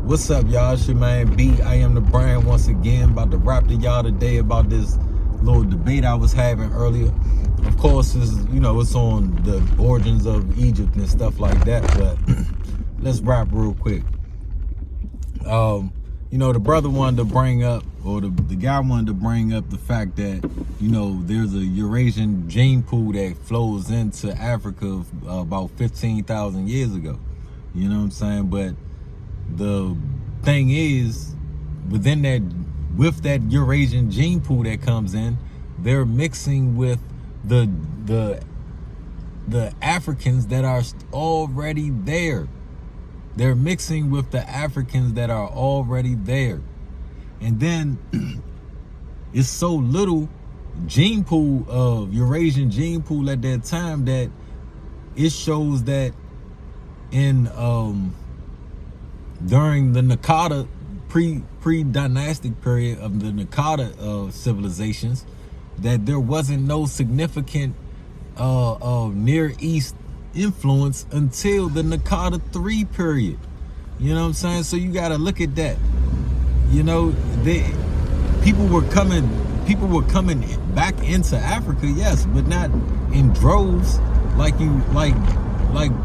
What's up, y'all? It's your man B. I am the brand once again. About to rap to y'all today about this little debate I was having earlier. Of course, it's on the origins of Egypt and stuff like that. But let's rap real quick. The brother wanted to bring up, or the guy wanted to bring up the fact that there's a Eurasian gene pool that flows into Africa about 15,000 years ago. You know what I'm saying? But the thing is, with that Eurasian gene pool that comes in, they're mixing with the Africans that are already there. They're mixing with the Africans that are already there. And then it's so little gene pool of Eurasian gene pool at that time that it shows that in during the Nakada pre-dynastic period of the Nakada civilizations, that there wasn't no significant Near East influence until the Nakada 3 period. You know what I'm saying? So you got to look at that. People were coming back into Africa, yes, but not in droves like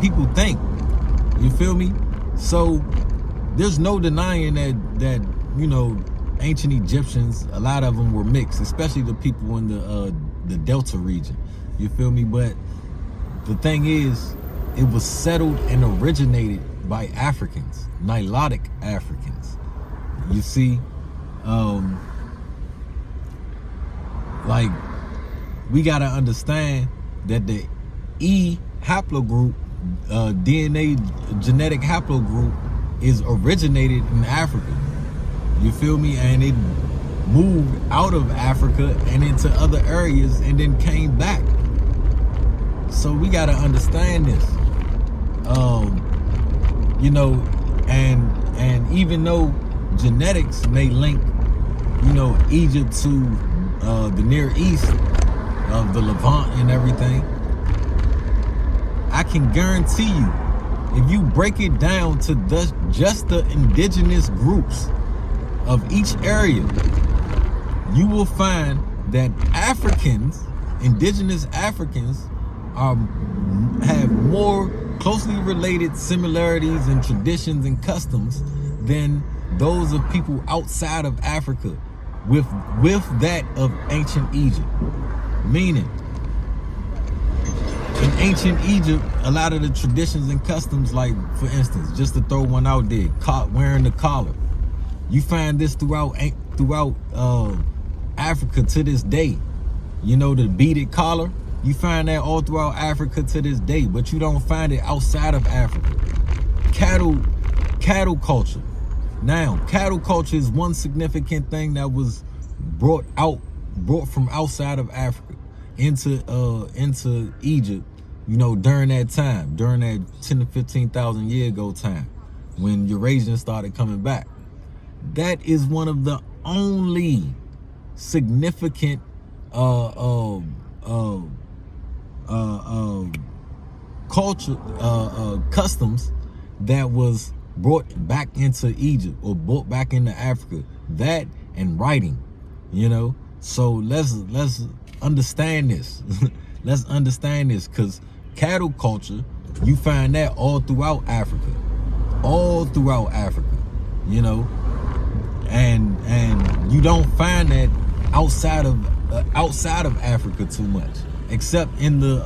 people think. You feel me? So there's no denying that ancient Egyptians, a lot of them were mixed, especially the people in the Delta region. You feel me? But the thing is, it was settled and originated by Africans, Nilotic Africans. You see, we gotta understand that the E haplogroup, DNA genetic haplogroup, is originated in Africa. You feel me? And it moved out of Africa and into other areas and then came back. So we gotta understand this. And even though genetics may link, Egypt to the Near East of the Levant and everything, I can guarantee you, if you break it down to just the indigenous groups of each area, you will find that indigenous Africans have more closely related similarities and traditions and customs than those of people outside of Africa with that of ancient Egypt. Meaning, in ancient Egypt, a lot of the traditions and customs, like, for instance, just to throw one out there, wearing the collar. You find this throughout Africa to this day. The beaded collar, you find that all throughout Africa to this day, but you don't find it outside of Africa. Cattle culture. Now, cattle culture is one significant thing that was brought from outside of Africa into Egypt, during that time, during that 10 to 15,000 year ago time, when Eurasians started coming back. That is one of the only significant culture customs that was brought back into Egypt or brought back into Africa. That and writing, So let's understand this. Let's understand this, because cattle culture, you find that all throughout Africa, and you don't find that outside of Africa too much, except in the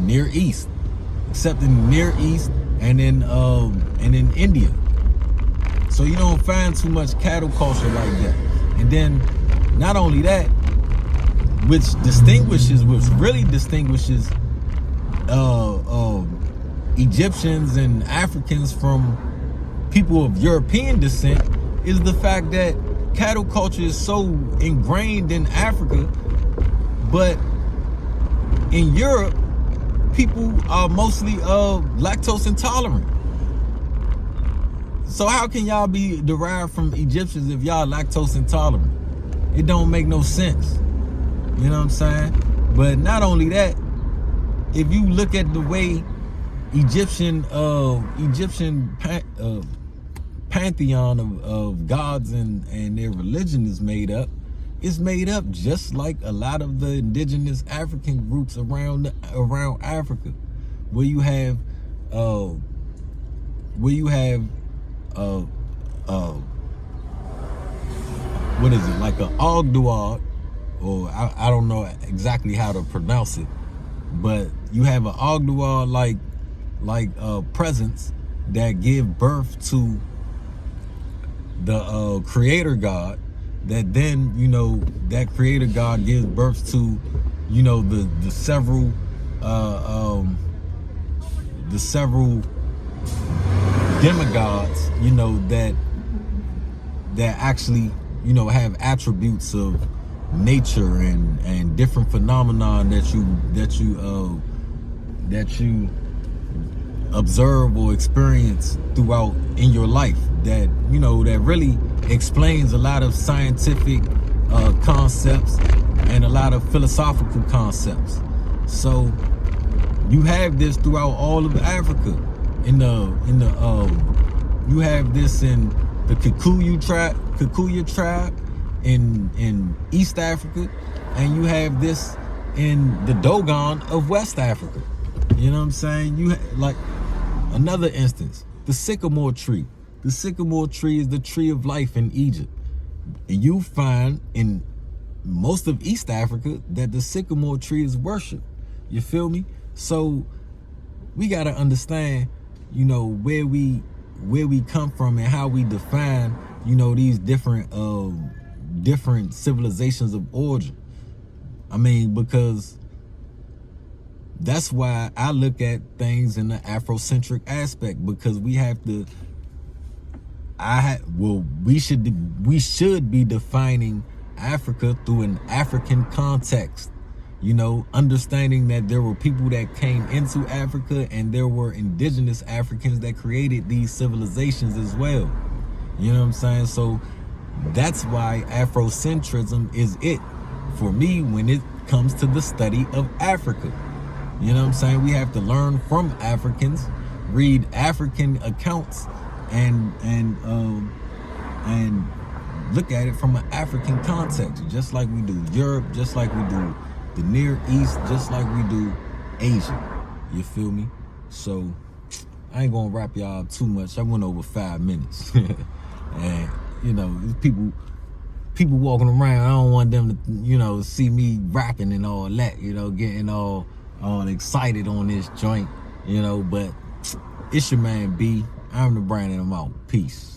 Near East, and in India. So you don't find too much cattle culture like that. And then not only that, which really distinguishes Egyptians and Africans from people of European descent, is the fact that cattle culture is so ingrained in Africa, but in Europe, people are mostly lactose intolerant. So how can y'all be derived from Egyptians if y'all lactose intolerant? It don't make no sense. You know what I'm saying? But not only that, if you look at the way Egyptian pantheon of gods and their religion is made up, it's made up just like a lot of the indigenous African groups around Africa, where you have what is it, like an Ogdoad, or I don't know exactly how to pronounce it, but you have an Ogdoad like presence that give birth to the creator God, that then, you know, that creator God gives birth to, you know, the several demigods, you know, that actually, you know, have attributes of nature and different phenomenon that you observe or experience throughout in your life, that, you know, that really explains a lot of scientific concepts and a lot of philosophical concepts. So you have this throughout all of Africa. You have this in the Kikuyu tribe in East Africa, and you have this in the Dogon of West Africa. You know what I'm saying? You like another instance, the sycamore tree. The sycamore tree is the tree of life in Egypt. And you find in most of East Africa that the sycamore tree is worshipped. You feel me? So we got to understand, you know, where we come from and how we define, you know, these different civilizations of origin. I mean, because that's why I look at things in the Afrocentric aspect, because we have to. We should be defining Africa through an African context. You know, understanding that there were people that came into Africa and there were indigenous Africans that created these civilizations as well. You know what I'm saying? So that's why Afrocentrism is it for me when it comes to the study of Africa. You know what I'm saying? We have to learn from Africans, read African accounts, and look at it from an African context, just like we do Europe, just like we do the Near East, just like we do Asia. You feel me? So I ain't gonna wrap y'all up too much. I went over 5 minutes. And you know, people walking around, I don't want them to, you know, see me rapping and all that, you know, getting all excited on this joint, you know, but it's your man B. I'm the Brand, and I'm out. Peace.